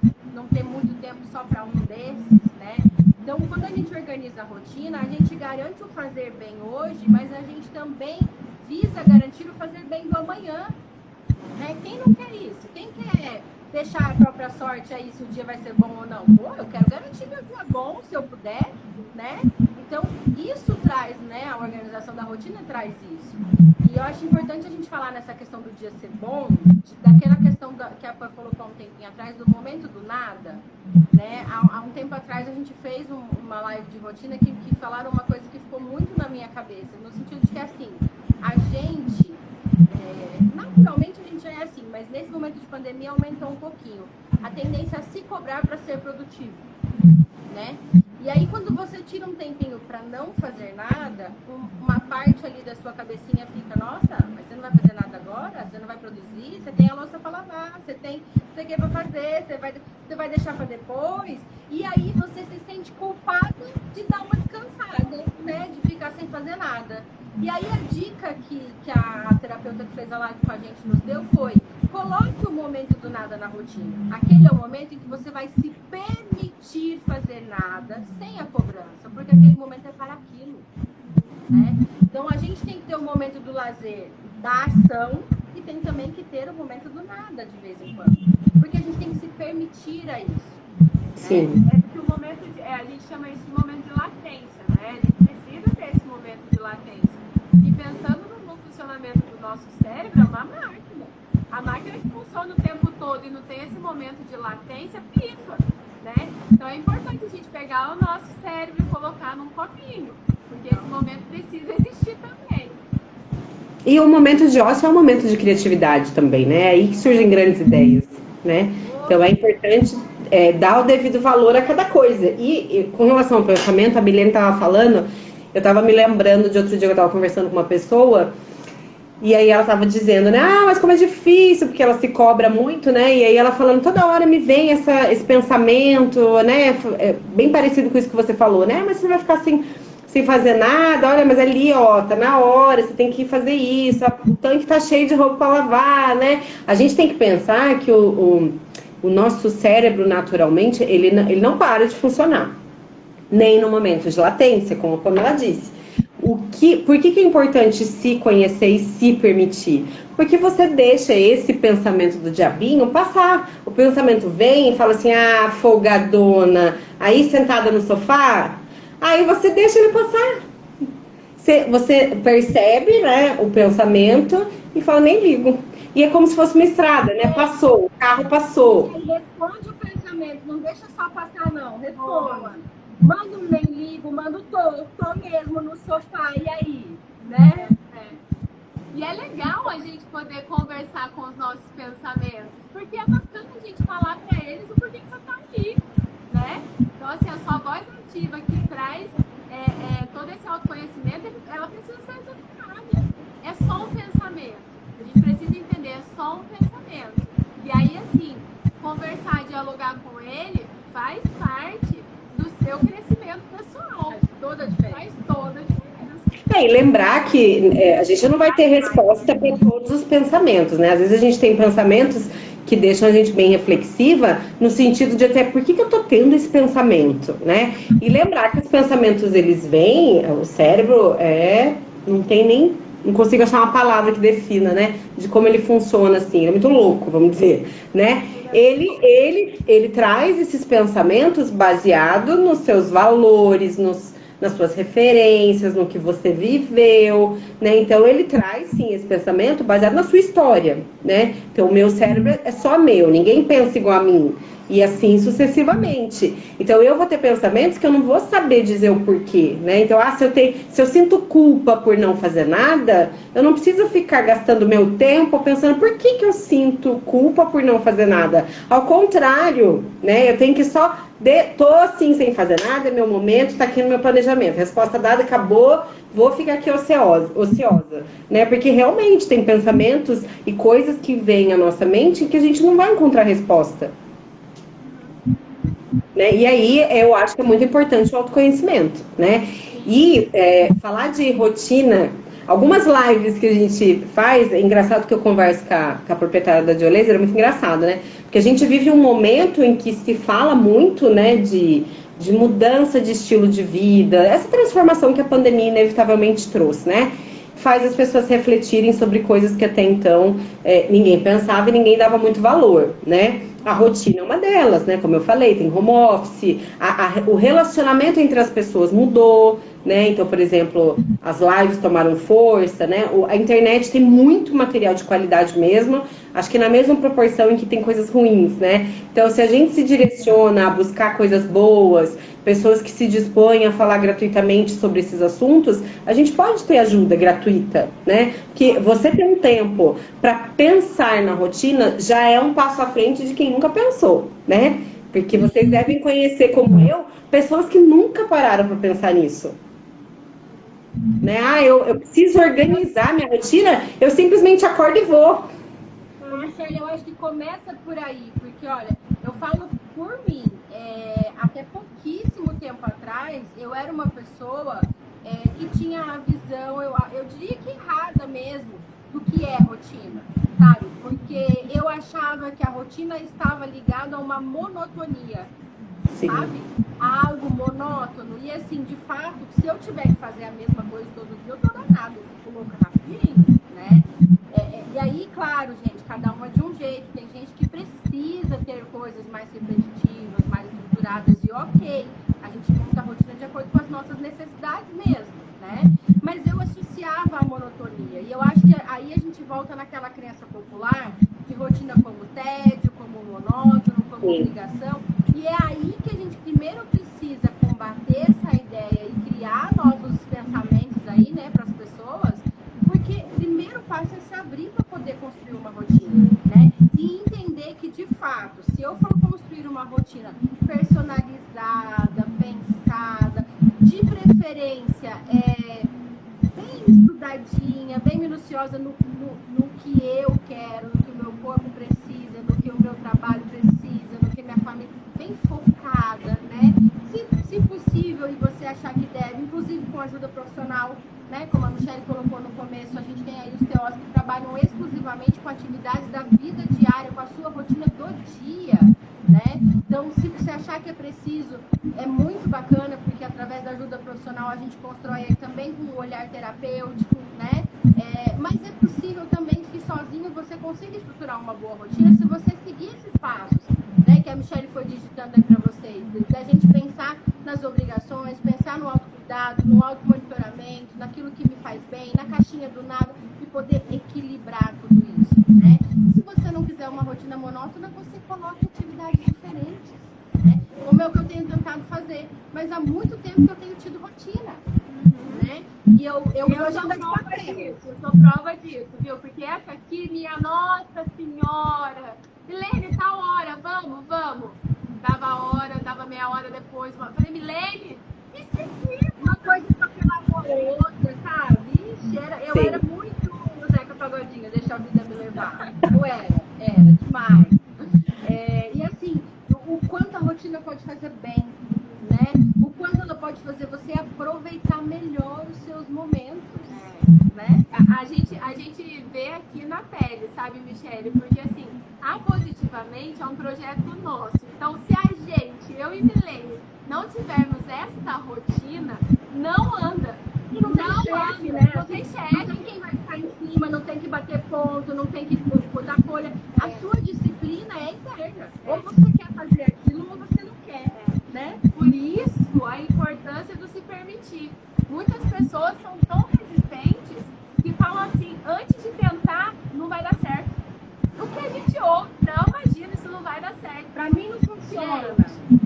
ter muito tempo só para um desses, né? Então, quando a gente organiza a rotina, a gente garante o fazer bem hoje, mas a gente também visa garantir o fazer bem do amanhã, né? Quem não quer isso? Quem quer deixar a própria sorte aí se o dia vai ser bom ou não? Pô, eu quero garantir meu dia bom, se eu puder, né? Então, isso traz, né? A organização da rotina traz isso. E eu acho importante a gente falar nessa questão do dia ser bom, daquela questão que a Pan colocou um tempinho atrás, do momento do nada, né? Há um tempo atrás a gente fez uma live de rotina que falaram uma coisa que ficou muito na minha cabeça, no sentido de que, assim, a gente, naturalmente a gente já é assim, mas nesse momento de pandemia aumentou um pouquinho a tendência a se cobrar para ser produtivo, né? E aí, quando você tira um tempinho para não fazer nada, uma parte ali da sua cabecinha fica: nossa, mas você não vai fazer nada agora? Você não vai produzir? Você tem a louça para lavar, você tem o que para fazer, você vai deixar para depois? E aí você se sente culpado de dar uma descansada, né? De ficar sem fazer nada. E aí a dica que a terapeuta que fez a live com a gente nos deu foi: coloque o momento do nada na rotina. Aquele é o momento em que você vai se permitir fazer nada sem a cobrança, porque aquele momento é para aquilo, né? Então a gente tem que ter o momento do lazer, da ação, e tem também que ter o momento do nada de vez em quando, porque a gente tem que se permitir a isso. Sim. É porque o momento a gente chama isso de momento de latência, né? A gente precisa ter esse momento de latência. E pensando no funcionamento do nosso cérebro, é uma máquina. A máquina que funciona o tempo todo e não tem esse momento de latência, pifa, né? Então é importante a gente pegar o nosso cérebro e colocar num copinho, porque esse momento precisa existir também. E o momento de ócio é um momento de criatividade também, né? É aí que surgem grandes ideias, né? Então é importante dar o devido valor a cada coisa. E com relação ao pensamento, a Milene estava falando, eu estava me lembrando de outro dia que eu estava conversando com uma pessoa, e aí ela estava dizendo, né? Ah, mas como é difícil, porque ela se cobra muito, né? E aí ela falando, toda hora me vem esse pensamento, né? Bem parecido com isso que você falou, né? Mas você vai ficar assim, sem fazer nada, olha, mas ali, ó, tá na hora, você tem que fazer isso, o tanque tá cheio de roupa para lavar, né? A gente tem que pensar que o nosso cérebro, naturalmente, ele não para de funcionar, nem no momento de latência, como a Pamela disse. Por que é importante se conhecer e se permitir? Porque você deixa esse pensamento do diabinho passar. O pensamento vem e fala assim, ah, folgadona, aí sentada no sofá, aí você deixa ele passar. Você percebe, né, o pensamento e fala, nem ligo. E é como se fosse uma estrada, né? Passou, o carro passou. Responde o pensamento, não deixa só passar, não. Responde. Manda um nem ligo, manda tô mesmo no sofá, e aí? Né? E é legal a gente poder conversar com os nossos pensamentos, porque é bacana a gente falar para eles o porquê que você tá ali, né? Então, assim, a sua voz ativa que traz todo esse autoconhecimento, ela precisa ser executada. É só um pensamento. A gente precisa entender, é só um pensamento. E aí, assim, conversar, dialogar com ele faz parte do seu crescimento pessoal. Faz toda a diferença. Faz toda a diferença. E lembrar que a gente não vai ter resposta para todos os pensamentos, né? Às vezes a gente tem pensamentos que deixam a gente bem reflexiva, no sentido de até por que eu tô tendo esse pensamento, né? E lembrar que os pensamentos, eles vêm, o cérebro não consigo achar uma palavra que defina, né? De como ele funciona, assim, é muito louco, vamos dizer, né? Ele traz esses pensamentos baseado nos seus valores, nas suas referências, no que você viveu, né? Então ele traz sim esse pensamento baseado na sua história, né? Então o meu cérebro é só meu, ninguém pensa igual a mim. E assim sucessivamente. Então eu vou ter pensamentos que eu não vou saber dizer o porquê, né? Então, se eu sinto culpa por não fazer nada, eu não preciso ficar gastando meu tempo pensando por que eu sinto culpa por não fazer nada. Ao contrário, né? Eu tenho que tô assim sem fazer nada, é meu momento, tá aqui no meu planejamento. Resposta dada, acabou, vou ficar aqui ociosa, né? Porque realmente tem pensamentos e coisas que vêm à nossa mente que a gente não vai encontrar resposta. Né? E aí eu acho que é muito importante o autoconhecimento, né? E falar de rotina, algumas lives que a gente faz, é engraçado que eu converso com a proprietária da Geolaser, é muito engraçado, né? Porque a gente vive um momento em que se fala muito, né, de mudança de estilo de vida, essa transformação que a pandemia inevitavelmente trouxe, né? Faz as pessoas refletirem sobre coisas que até então ninguém pensava e ninguém dava muito valor, né? A rotina é uma delas, né? Como eu falei, tem home office, o relacionamento entre as pessoas mudou, né? Então, por exemplo, as lives tomaram força, né? A internet tem muito material de qualidade mesmo, acho que na mesma proporção em que tem coisas ruins, né? Então, se a gente se direciona a buscar coisas boas, pessoas que se dispõem a falar gratuitamente sobre esses assuntos, a gente pode ter ajuda gratuita, né? Porque você ter um tempo para pensar na rotina já é um passo à frente de quem nunca pensou, né? Porque vocês devem conhecer, como eu, pessoas que nunca pararam para pensar nisso. Né? Ah, eu preciso organizar minha rotina, eu simplesmente acordo e vou. Marcelo, eu acho que começa por aí, porque olha, eu falo por mim, até pouquíssimo tempo atrás, eu era uma pessoa que tinha a visão, eu diria que errada mesmo, do que é rotina, sabe? Porque eu achava que a rotina estava ligada a uma monotonia. Sim. Sabe? A algo monótono. E assim, de fato, se eu tiver que fazer a mesma coisa todo dia, eu tô danada, eu fico louca rapidinho, né? E aí, claro, gente, cada uma de um jeito. Tem gente que precisa ter coisas mais repetitivas, mais estruturadas. ok. A gente monta a rotina de acordo com as nossas necessidades mesmo, né? Mas eu associava a monotonia. E eu acho que aí a gente volta naquela crença popular de rotina como tédio, como monótono, como obrigação. E é aí que a gente primeiro precisa combater essa ideia e criar novos pensamentos aí, né, para as pessoas, porque o primeiro passo é se abrir para poder construir uma rotina, né? E entender que, de fato, se eu for construir uma rotina personalizada, pensada, de preferência, bem estudadinha, bem minuciosa no que eu quero, no que o meu corpo precisa, no que o meu trabalho precisa, no que minha família, bem focada, né? Se possível, e você achar que deve, inclusive com ajuda profissional, né? Como a Michelle colocou no começo, a gente tem aí os TOs que trabalham exclusivamente com atividades da vida diária, com a sua rotina do dia, né? Então, se você achar que é preciso, é muito bacana, porque através da ajuda profissional a gente constrói aí também com um olhar terapêutico, né? Mas é possível também que sozinho você consiga estruturar uma boa rotina se você seguir esses passos, né? Que a Michelle foi digitando aí para vocês, da gente pensar nas obrigações, pensar no autocuidado, no automonitoramento, naquilo que me faz bem, na caixinha do nada, e poder equilibrar tudo isso, né? Se você não quiser uma rotina monótona, você coloca atividades diferentes, né? Como é o que eu tenho tentado fazer, mas há muito tempo que eu tenho tido rotina, né? E eu sou prova disso, viu? Porque essa aqui, minha Nossa Senhora, Milene, tal hora, vamos. Dava a hora, dava meia hora depois. Falei, Milene, esqueci. Uma coisa atropelava a outra, sabe? Ixi, eu era muito Zeca Pagodinha, deixa a vida me levar. Eu era demais. E assim, o quanto a rotina pode fazer bem, né? O quanto ela pode fazer você aproveitar melhor os seus momentos, né? A gente vê aqui na pele, sabe, Michelle? Porque assim, a Positivamente é um projeto nosso. Então, se a gente, eu e Milene, não tivermos esta rotina, não anda. E não tem chefe, né? Não tem chefe. Não tem quem vai ficar em cima, não tem que bater ponto, não tem que dar folha. A sua disciplina é interna. Ou você quer fazer aquilo ou você não quer, né? Por isso, a importância do se permitir. Muitas pessoas são tão resistentes que falam assim, antes de tentar, não vai dar certo. O que a gente ouve, não, imagina, isso não vai dar certo. Pra mim não funciona.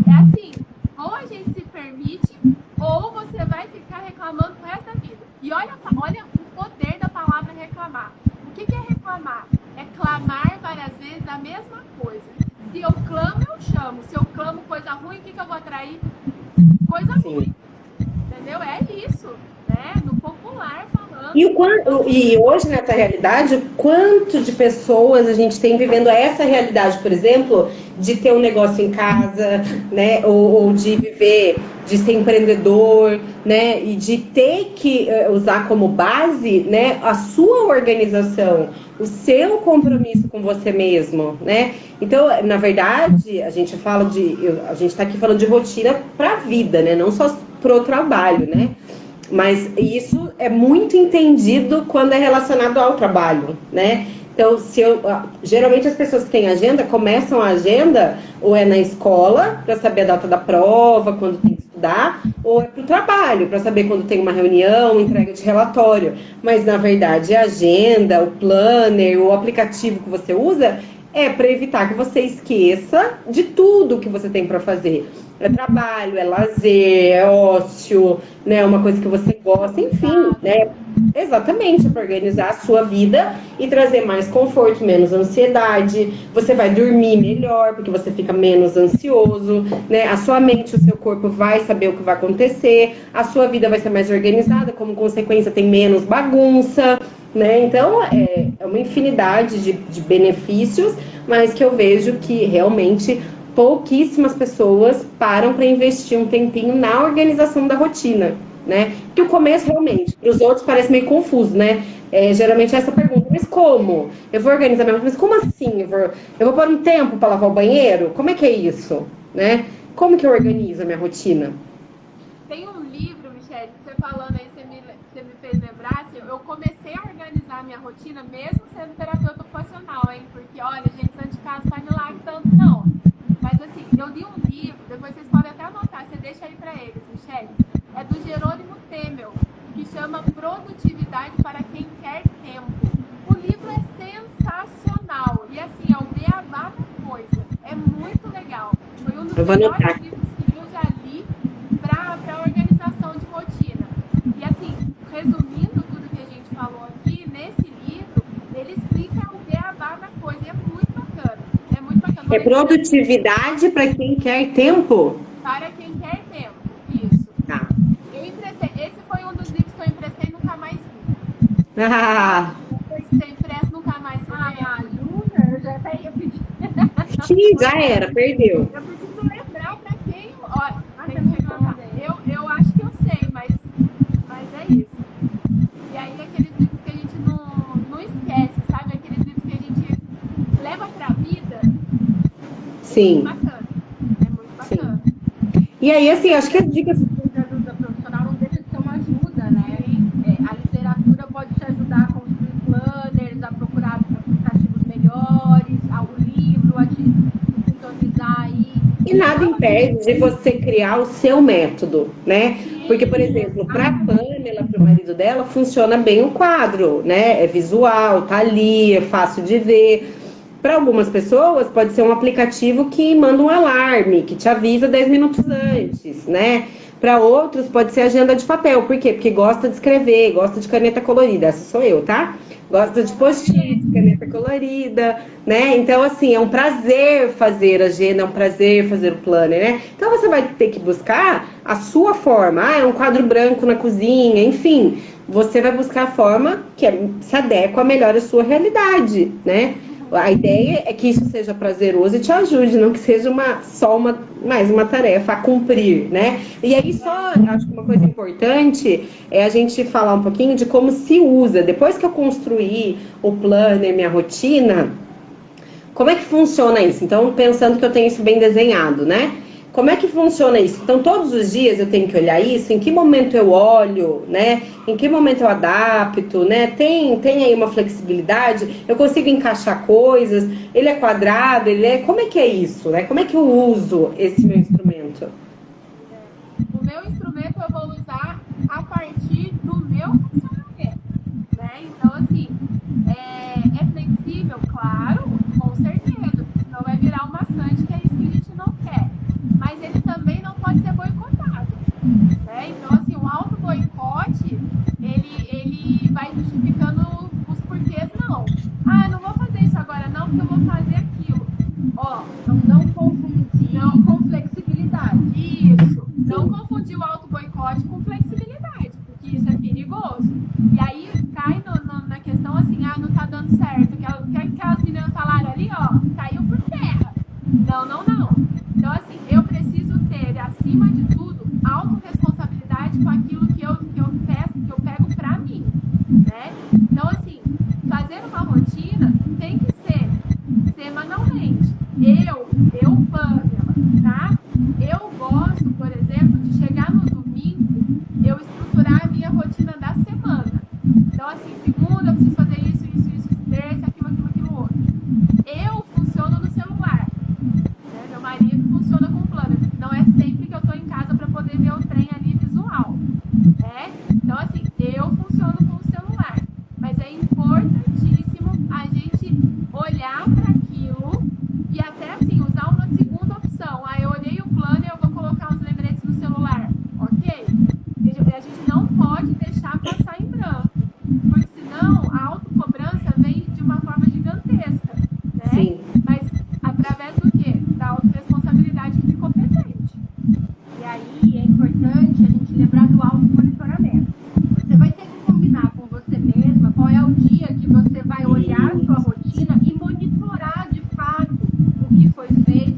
É assim, ou a gente se permite, ou você vai ficar reclamando pro resto da vida. E olha o poder da palavra reclamar. O que é reclamar? É clamar várias vezes a mesma coisa. Se eu clamo, eu chamo. Se eu clamo coisa ruim, o que eu vou atrair? Coisa ruim. Entendeu? É isso, né? No popular falando. E hoje, nessa realidade, o quanto de pessoas a gente tem vivendo essa realidade, por exemplo, de ter um negócio em casa, né? Ou de viver, de ser empreendedor, né? E de ter que usar como base, né, a sua organização, o seu compromisso com você mesmo, né? Então, na verdade, a gente está aqui falando de rotina para a vida, né? Não só para o trabalho, né? Mas isso é muito entendido quando é relacionado ao trabalho, né? Então, geralmente as pessoas que têm agenda começam a agenda ou é na escola para saber a data da prova, quando tem que estudar, ou é para o trabalho para saber quando tem uma reunião, entrega de relatório. Mas na verdade a agenda, o planner, o aplicativo que você usa é para evitar que você esqueça de tudo que você tem para fazer. É trabalho, é lazer, é ócio, né? Uma coisa que você gosta, enfim, né? Exatamente, para organizar a sua vida e trazer mais conforto, menos ansiedade. Você vai dormir melhor, porque você fica menos ansioso, né? A sua mente, o seu corpo vai saber o que vai acontecer, a sua vida vai ser mais organizada, como consequência tem menos bagunça, né? Então, é uma infinidade de benefícios, mas que eu vejo que realmente pouquíssimas pessoas param para investir um tempinho na organização da rotina, né? Que o começo realmente, para os outros parece meio confuso, né? Geralmente é essa pergunta, mas como? Eu vou organizar minha rotina, mas como assim? Eu vou pôr um tempo para lavar o banheiro? Como é que é isso? Né? Como que eu organizo a minha rotina? Tem um livro, Michelle, que você falando aí, você me fez lembrar, assim, eu comecei a organizar a minha rotina mesmo sendo terapeuta ocupacional, hein? Porque, olha, gente, santo de casa não faz milagre tanto, não. Mas assim, eu li um livro, depois vocês podem até anotar, você deixa aí para eles, Michele. É do Jerônimo Temel, que chama Produtividade para quem quer tempo. O livro é sensacional. E assim, é o beabá da coisa. É muito legal. Foi um dos melhores livros que eu já li para organização de rotina. E assim, resumindo tudo que a gente falou aqui, nesse livro, ele explica o beabá da coisa. E é muito bacana. É muito bacana. É produtividade para quem quer tempo? Para quem quer tempo. Isso. Tá. Eu emprestei. Esse foi um dos livros que eu emprestei e nunca mais vi. Ah, Você empresta nunca mais. Júlia, eu já até ia pedir. sim, já era, perdeu. Eu preciso lembrar para quem. Olha, tem que reclamar. Eu acho que eu sei, mas é isso. E aí, aqueles livros que a gente não esquece, sabe? Aqueles livros que a gente leva para a vida. Sim. É muito bacana. É muito bacana. E aí, assim, acho que as dicas. De ajuda profissional não deixa de ser uma ajuda, né? A literatura pode te ajudar a construir planners, a procurar aplicativos melhores, o livro, a te sintonizar aí. E nada impede de você criar o seu método, né? Porque, por exemplo, para a Pamela, para o marido dela, funciona bem o quadro, né? É visual, tá ali, é fácil de ver. Para algumas pessoas, pode ser um aplicativo que manda um alarme, que te avisa 10 minutos antes, né? Para outros, pode ser agenda de papel. Por quê? Porque gosta de escrever, gosta de caneta colorida. Essa sou eu, tá? Gosta de post-it, caneta colorida, né? Então, assim, é um prazer fazer a agenda, é um prazer fazer o planner, né? Então, você vai ter que buscar a sua forma. Ah, é um quadro branco na cozinha, enfim. Você vai buscar a forma que se adequa melhor à sua realidade, né? A ideia é que isso seja prazeroso e te ajude, não que seja mais uma tarefa a cumprir, né? E aí acho que uma coisa importante é a gente falar um pouquinho de como se usa. Depois que eu construí o planner, minha rotina, como é que funciona isso? Então, pensando que eu tenho isso bem desenhado, né? Como é que funciona isso? Então, todos os dias eu tenho que olhar isso, em que momento eu olho, né? Em que momento eu adapto, né? Tem aí uma flexibilidade, eu consigo encaixar coisas, ele é quadrado, como é que é isso, né? Como é que eu uso esse meu instrumento? O meu instrumento eu vou usar a partir do meu funcionamento, né? Então, assim, é flexível, claro, com certeza, porque senão vai virar um maçante, que é isso que a gente não quer. Mas ele também não pode ser boicotado, né? Então, assim, o auto-boicote, ele vai justificando os porquês, não. Ah, eu não vou fazer isso agora não, porque eu vou fazer aquilo. Ó, Então, não confundir com flexibilidade. Isso, não confundir o auto-boicote com flexibilidade, porque isso é perigoso. E aí cai na questão assim, não tá dando certo, que aquelas meninas falaram ali, ó, caiu por terra. Não. Então, assim, eu preciso ter, acima de tudo, autorresponsabilidade com aquilo que eu peço, que eu pego pra mim, né? Então, assim, fazer uma rotina tem que ser semanalmente. Eu, Pamela, tá? Eu gosto, por exemplo, de chegar no domingo, eu estruturar a minha rotina da semana. Então, assim, segunda eu preciso fazer isso, terça, aquilo outro. Eu funciono no celular, né? Meu marido funciona com planner. Não é sempre que eu tô em casa para poder ver o trem ali visual, né? Então, assim, eu funciono com o celular. Mas é importantíssimo a gente olhar para aquilo e até, assim, usar uma segunda opção. Eu olhei o planner, eu vou colocar uns lembretes no celular. Ok? A gente não pode deixar passar em branco. Porque senão a autocobrança vem de uma forma gigantesca, né? Sim. Mas através do quê? Da autorresponsabilidade que ficou pendente. E aí é importante a gente lembrar do auto-monitoramento. Você vai ter que combinar com você mesma qual é o dia que você vai olhar a sua rotina e monitorar de fato o que foi feito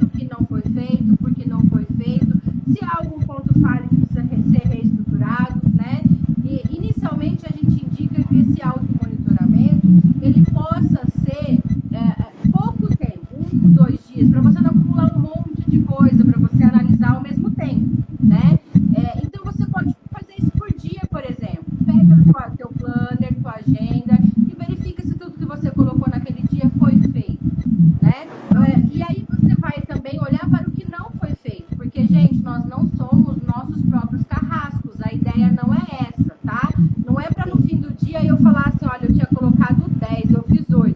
10, eu fiz 8.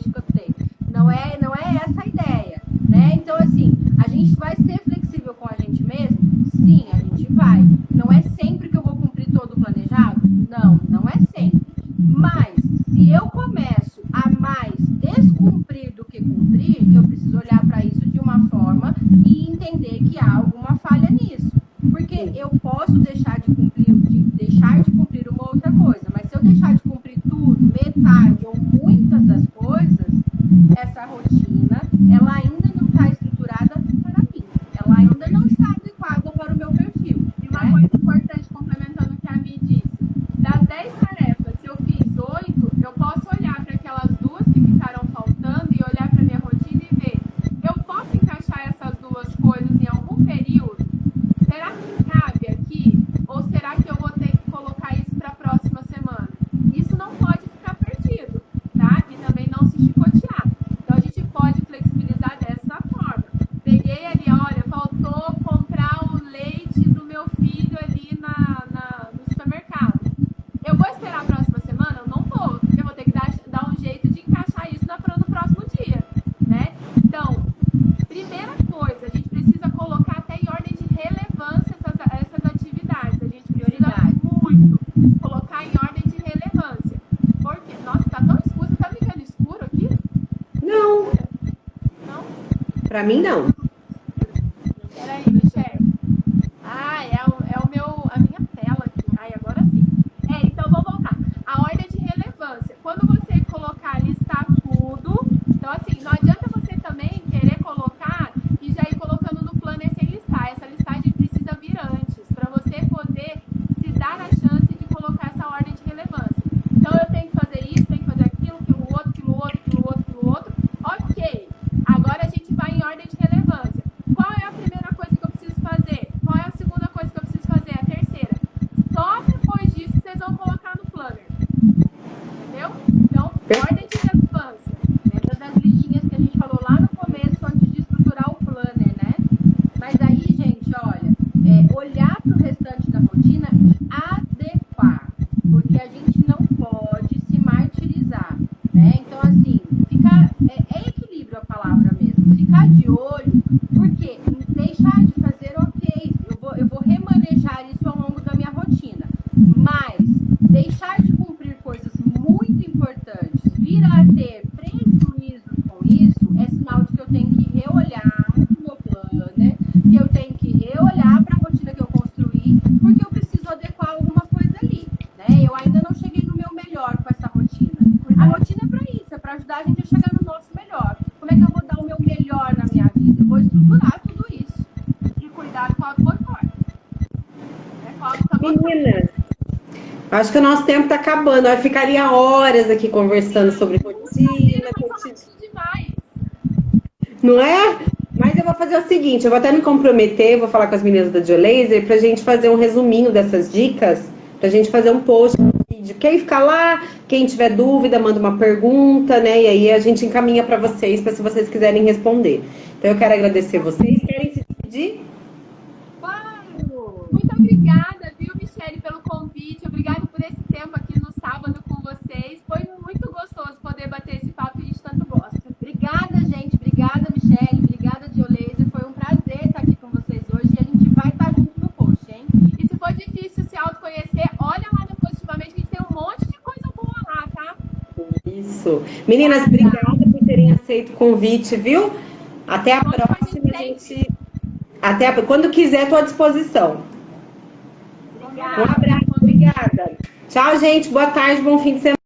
Chicotei. Não é essa a ideia, né? Então, assim, a gente vai ser flexível com a gente mesmo? Sim, a gente vai. Não é sempre que eu vou cumprir todo o planejado? Não, não é sempre. Mas, se eu começo a mais descumprir do que cumprir, eu preciso olhar para isso de uma forma e entender que há alguma falha nisso. Porque eu posso deixar de cumprir uma outra coisa, mas se eu deixar de cumprir tudo, metade ou muitas das coisas, essa rotina, ela ainda não está estruturada para mim. Ela ainda não está adequada para o meu perfil. E uma coisa importante, complementando o que a Mi disse, das 10 tarefas, se eu fiz 8, eu posso olhar para aquelas 2 que ficaram faltando e olhar para minha rotina e ver, eu posso encaixar essas 2 coisas em algum período? Será que cabe aqui? Ou será que eu vou ter que colocar isso para a próxima semana? Isso não pode ficar perdido, tá? E também não se chicotear. Então, a gente pode flexibilizar dessa forma. Peguei ali, olha, faltou comprar o leite do meu filho ali no supermercado. Eu vou esperar a próxima semana? Eu não vou. Eu vou ter que dar um jeito de encaixar isso no próximo dia, né? Então, primeira coisa, a gente precisa colocar até em ordem de relevância essas atividades. A gente precisa muito colocar em ordem de relevância. Porque, nossa, tá tão escuro. Você tá me vendo escuro aqui? Não, Não? pra mim não. Peraí, Michelle. Ah, a minha tela aqui. Ai, agora sim. Então vamos voltar. A ordem de relevância. Quando você colocar, listar tudo, então assim, não adianta você também querer colocar e já ir colocando no planner sem listar. Essa listagem precisa vir antes, para você poder se dar a chance de colocar essa ordem de relevância. Então eu tenho que fazer isso, tenho que fazer aquilo outro. Ok. Agora a gente vai em ordem de relevância. Qual é a primeira coisa que eu preciso fazer? Qual é a segunda coisa que eu preciso fazer? A terceira. Só depois disso vocês vão colocar no planner. Entendeu? Então, ordem de relevância. Lembra das listinhas que a gente falou lá no começo, antes de estruturar o planner, né? Mas aí, gente, olha, olhar para o restante da rotina e adequar. Porque a gente não pode se martirizar, né? Então, assim, é equilíbrio a palavra mesmo. Ficar de olho, porque deixar de fazer, ok, eu vou remanejar isso ao longo da minha rotina. Mas deixar de cumprir coisas muito importantes, vir a ter prejuízos com isso, é sinal de que eu tenho que reolhar o meu planner, que eu tenho que reolhar para a rotina que eu construí, porque eu preciso adequar alguma coisa ali, né? Eu ainda não cheguei no meu melhor com essa rotina. A rotina é para isso, é para ajudar a gente a chegar no nosso melhor. Como é que eu vou dar o meu melhor na minha vida? Eu vou estruturar tudo isso. E cuidado com a autoconforto. Meninas, acho que o nosso tempo tá acabando. Eu ficaria horas aqui conversando sobre rotina, Demais. não é? Mas eu vou fazer o seguinte, eu vou até me comprometer, vou falar com as meninas da Geolaser pra gente fazer um resuminho dessas dicas, pra gente fazer um post no vídeo. Quem ficar lá, quem tiver dúvida, manda uma pergunta, né? E aí a gente encaminha pra vocês, pra se vocês quiserem responder. Então eu quero agradecer vocês. Querem se despedir? Claro! Muito obrigada, viu, Michelle, pelo convite. Obrigada por esse tempo aqui no sábado com vocês. Foi muito gostoso poder bater esse papo que a gente tanto gosta. Obrigada, gente. Obrigada, Michelle. Obrigada, Geolaser. Foi um prazer estar aqui com vocês hoje e a gente vai estar junto no post, hein? E se for difícil se autoconhecer, olha lá no Positivamente, que a gente tem um monte de coisa boa lá, tá? Isso. Meninas, obrigada por terem aceito o convite, viu? Até a próxima, gente. Quando quiser, estou à disposição. Obrigada. Um abraço, obrigada. Tchau, gente. Boa tarde, bom fim de semana.